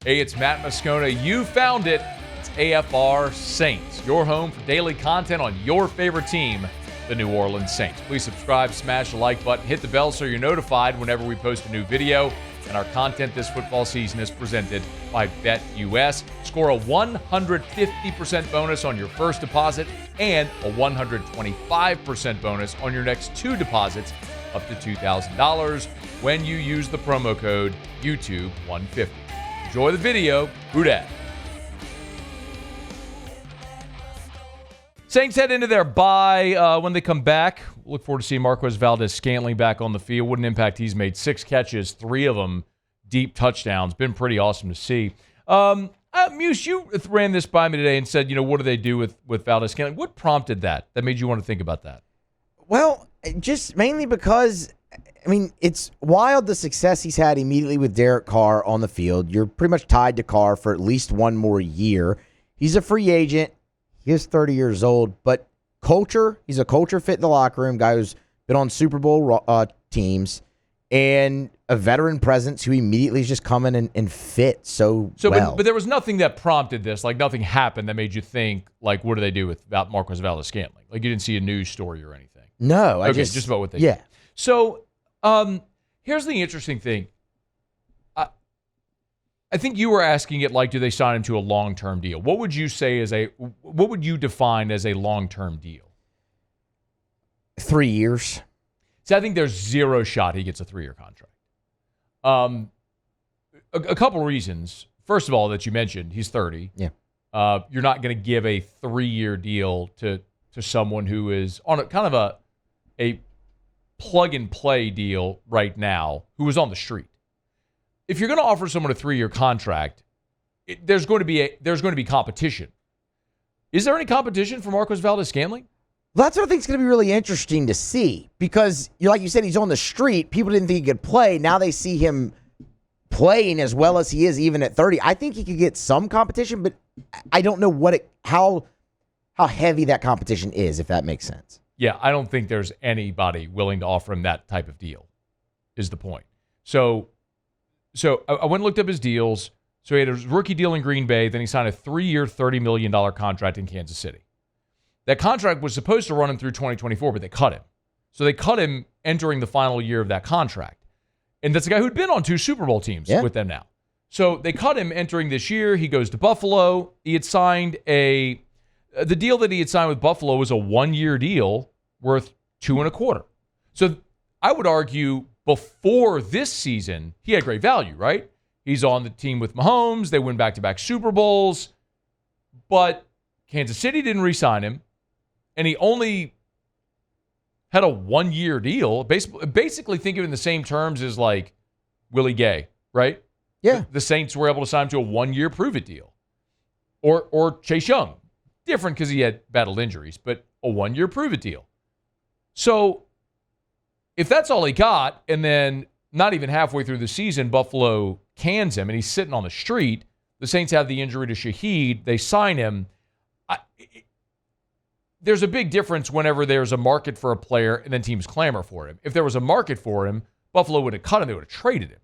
Hey, it's Matt Moscona. You found it. It's AFR Saints, your home for daily content on your favorite team, the New Orleans Saints. Please subscribe, smash the like button, hit the bell so you're notified whenever we post a new video. And our content this football season is presented by BetUS. Score a 150% bonus on your first deposit and a 125% bonus on your next two deposits up to $2,000 when you use the promo code YouTube150. Enjoy the video. Who dat? Saints head into their bye. When they come back, we'll look forward to seeing Marquez Valdes-Scantling back on the field. What an impact he's made. 6 catches, 3 of them deep touchdowns. Been pretty awesome to see. Muse, you ran this by me today and said, what do they do with Valdes-Scantling? What prompted that made you want to think about that? Well, just mainly because, it's wild the success he's had immediately with Derek Carr on the field. You're pretty much tied to Carr for at least one more year. He's a free agent. He is 30 years old, but he's a culture fit in the locker room, guy who's been on Super Bowl teams, and a veteran presence who immediately is just coming and fit so well. But there was nothing that prompted this, nothing happened that made you think, what do they do with Marquez Valdes-Scantling? You didn't see a news story or anything. No, just about what they do. So here's the interesting thing. I think you were asking it do they sign him to a long-term deal? What would you define as a long-term deal? 3 years. See, I think there's zero shot he gets a 3-year contract. A couple reasons. First of all, that you mentioned, he's 30. Yeah. You're not going to give a 3-year deal to someone who is on a plug-and-play deal right now, who is on the street. If you're going to offer someone a 3-year contract, there's going to be competition. Is there any competition for Marquez Valdes-Scantling? Well, that's what I think is going to be really interesting to see because, like you said, he's on the street. People didn't think he could play. Now they see him playing as well as he is, even at 30. I think he could get some competition, but I don't know how heavy that competition is, if that makes sense. Yeah, I don't think there's anybody willing to offer him that type of deal, is the point. So I went and looked up his deals. So he had a rookie deal in Green Bay. Then he signed a 3-year, $30 million contract in Kansas City. That contract was supposed to run him through 2024, but they cut him. So they cut him entering the final year of that contract. And that's a guy who'd been on 2 Super Bowl teams with them now. So they cut him entering this year. He goes to Buffalo. He had signed the deal that he had signed with Buffalo was a 1-year deal worth $2.25. So I would argue before this season, he had great value, right? He's on the team with Mahomes. They win back-to-back Super Bowls. But Kansas City didn't re-sign him. And he only had a 1-year deal. Basically think of it in the same terms as Willie Gay, right? Yeah. The Saints were able to sign him to a 1-year prove-it deal. Or Chase Young. Different because he had battled injuries, but a 1-year prove-it deal. So if that's all he got, and then not even halfway through the season, Buffalo cans him, and he's sitting on the street, the Saints have the injury to Shaheed, they sign him. There's a big difference whenever there's a market for a player and then teams clamor for him. If there was a market for him, Buffalo would have cut him. They would have traded him.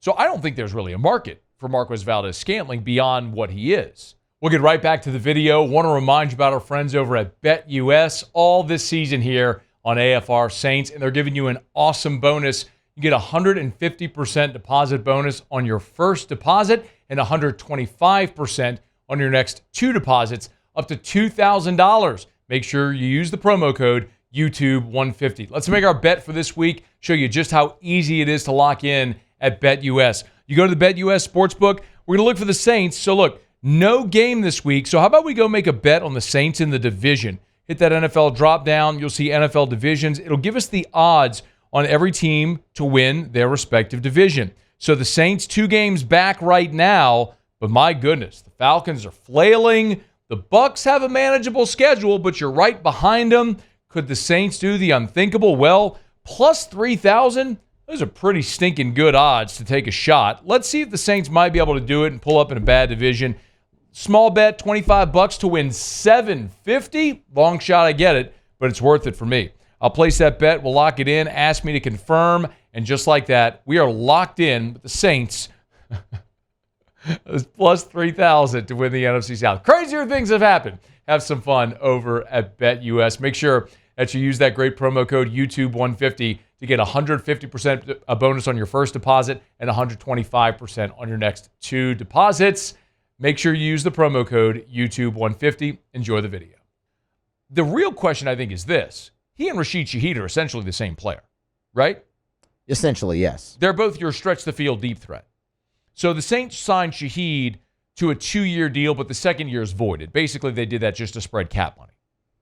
So I don't think there's really a market for Marquez Valdes-Scantling beyond what he is. We'll get right back to the video. Want to remind you about our friends over at BetUS all this season here on AFR Saints, and they're giving you an awesome bonus. You get a 150% deposit bonus on your first deposit and 125% on your next 2 deposits up to $2,000. Make sure you use the promo code YouTube150. Let's make our bet for this week, show you just how easy it is to lock in at BetUS. You go to the BetUS Sportsbook, we're going to look for the Saints. So look, no game this week, so how about we go make a bet on the Saints in the division? Hit that NFL drop down. You'll see NFL divisions. It'll give us the odds on every team to win their respective division. So the Saints 2 games back right now, but my goodness, the Falcons are flailing. The Bucs have a manageable schedule, but you're right behind them. Could the Saints do the unthinkable? Well, plus 3,000, those are pretty stinking good odds to take a shot. Let's see if the Saints might be able to do it and pull up in a bad division. Small bet, $25 to win $750. Long shot, I get it, but it's worth it for me. I'll place that bet. We'll lock it in. Ask me to confirm. And just like that, we are locked in with the Saints It's plus 3,000 to win the NFC South. Crazier things have happened. Have some fun over at BetUS. Make sure that you use that great promo code YouTube150 to get 150% a bonus on your first deposit and 125% on your next 2 deposits. Make sure you use the promo code YouTube150. Enjoy the video. The real question, I think, is this. He and Rashid Shaheed are essentially the same player, right? Essentially, yes. They're both your stretch-the-field deep threat. So the Saints signed Shaheed to a 2-year deal, but the second year is voided. Basically, they did that just to spread cap money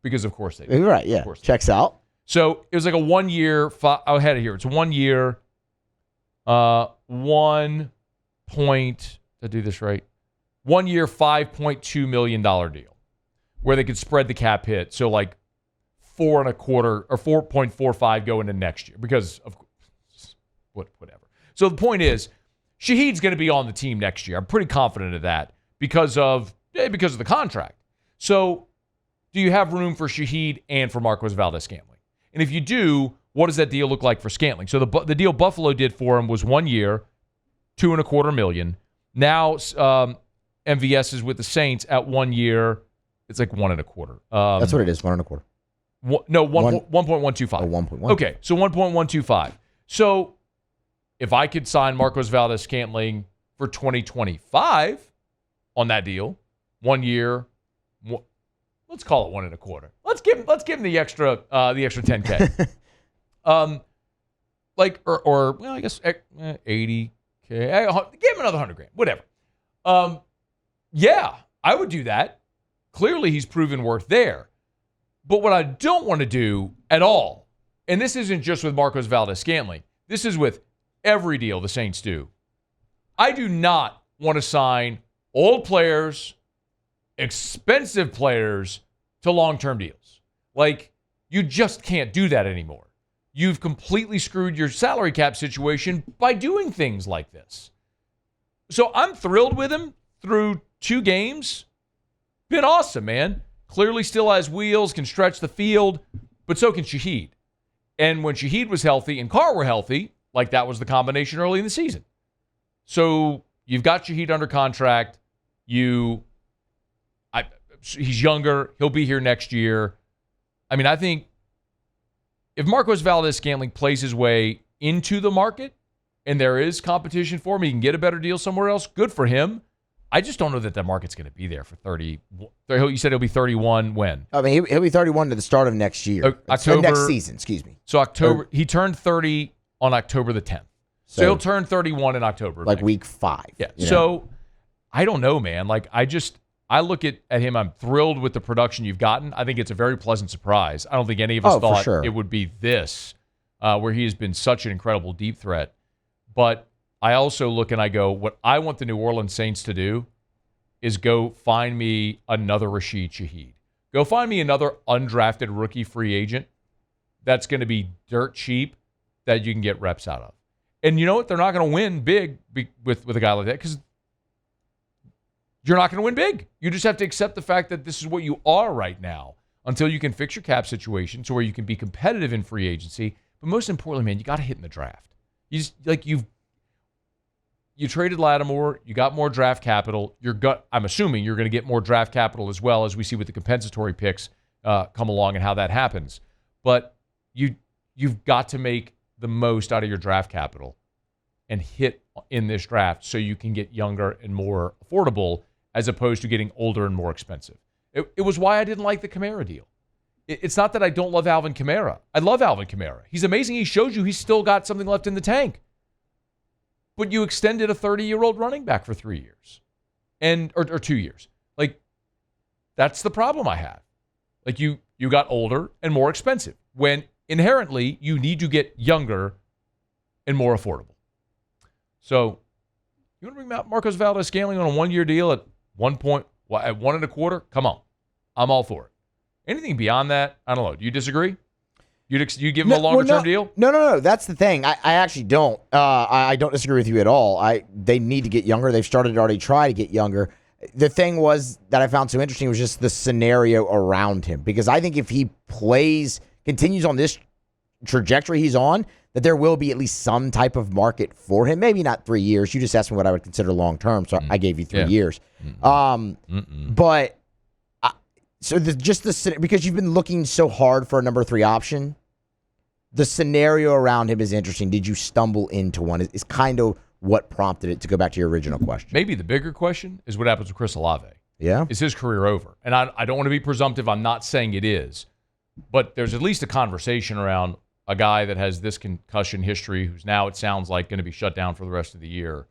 because, of course, they did. Right, yeah. Checks out. So it was like a 1 year. I had it here. It's 1 year, 1 point. Did I do this right? 1 year, $5.2 million deal where they could spread the cap hit. So like 4.25 or 4.45 going into next year because of whatever. So the point is, Shaheed's going to be on the team next year. I'm pretty confident of that because of the contract. So do you have room for Shaheed and for Marquez Valdes-Scantling? And if you do, what does that deal look like for Scantling? So the deal Buffalo did for him was 1 year, $2.25 million. Now MVS is with the Saints at 1 year. It's like 1.25. That's what it is, 1.25. 1.125. Oh, 1.1. Okay, so 1.125. So if I could sign Marquez Valdes-Scantling for 2025 on that deal, 1 year, let's call it 1.25. Let's give him the extra $10K. Well, I guess $80K. Give him another $100,000, whatever. Yeah, I would do that. Clearly, he's proven worth there. But what I don't want to do at all, and this isn't just with Marquez Valdes-Scantling, this is with every deal the Saints do. I do not want to sign old players, expensive players to long-term deals. Like, you just can't do that anymore. You've completely screwed your salary cap situation by doing things like this. So I'm thrilled with him through 2 games. Been awesome, man. Clearly still has wheels, can stretch the field, but so can Shaheed. And when Shaheed was healthy and Carr were healthy, like that was the combination early in the season. So you've got Shaheed under contract. He's younger. He'll be here next year. I mean, I think if Marquez Valdes-Scantling plays his way into the market and there is competition for him, he can get a better deal somewhere else, good for him. I just don't know that market's going to be there for 30. You said he'll be 31 when? I mean, he'll be 31 to the start of next year. October, next season, excuse me. So he turned 30 on October the 10th. So he'll turn 31 in October. Like week 5. Yeah. So I don't know, man. Like I look at him, I'm thrilled with the production you've gotten. I think it's a very pleasant surprise. I don't think any of us thought it would be this, where he has been such an incredible deep threat. But I also look and I go, what I want the New Orleans Saints to do is go find me another Rashid Shaheed. Go find me another undrafted rookie free agent that's going to be dirt cheap that you can get reps out of. And you know what? They're not going to win big with a guy like that because you're not going to win big. You just have to accept the fact that this is what you are right now until you can fix your cap situation to where you can be competitive in free agency. But most importantly, man, you got to hit in the draft. You traded Lattimore. You got more draft capital. I'm assuming you're going to get more draft capital as well as we see with the compensatory picks come along and how that happens. But you've got to make the most out of your draft capital and hit in this draft so you can get younger and more affordable as opposed to getting older and more expensive. It was why I didn't like the Kamara deal. It's not that I don't love Alvin Kamara. I love Alvin Kamara. He's amazing. He shows you he's still got something left in the tank. But you extended a 30-year-old running back for 3 years or 2 years. Like, that's the problem I have. Like, you got older and more expensive when inherently you need to get younger and more affordable. So, you want to bring out Marquez Valdes-Scantling on a 1-year deal at 1.25? Come on. I'm all for it. Anything beyond that, I don't know. Do you disagree? You give him a longer-term deal? No. That's the thing. I actually don't. I don't disagree with you at all. They need to get younger. They've started to already try to get younger. The thing was that I found so interesting was just the scenario around him. Because I think if he continues on this trajectory he's on, that there will be at least some type of market for him. Maybe not 3 years. You just asked me what I would consider long term, so I gave you 3 years. But because you've been looking so hard for a number 3 option, the scenario around him is interesting. Did you stumble into one? Is kind of what prompted it, to go back to your original question. Maybe the bigger question is what happens with Chris Olave. Yeah. Is his career over? And I don't want to be presumptive. I'm not saying it is. But there's at least a conversation around a guy that has this concussion history who's now, it sounds like, going to be shut down for the rest of the year.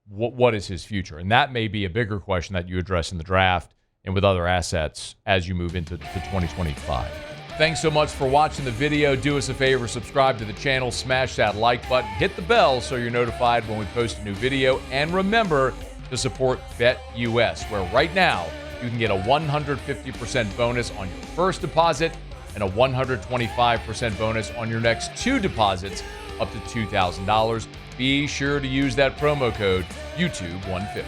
What is his future? And that may be a bigger question that you address in the draft and with other assets as you move into 2025. Thanks so much for watching the video. Do us a favor, subscribe to the channel, smash that like button, hit the bell so you're notified when we post a new video, and remember to support BetUS, where right now you can get a 150% bonus on your first deposit and a 125% bonus on your next 2 deposits up to $2,000. Be sure to use that promo code YouTube150.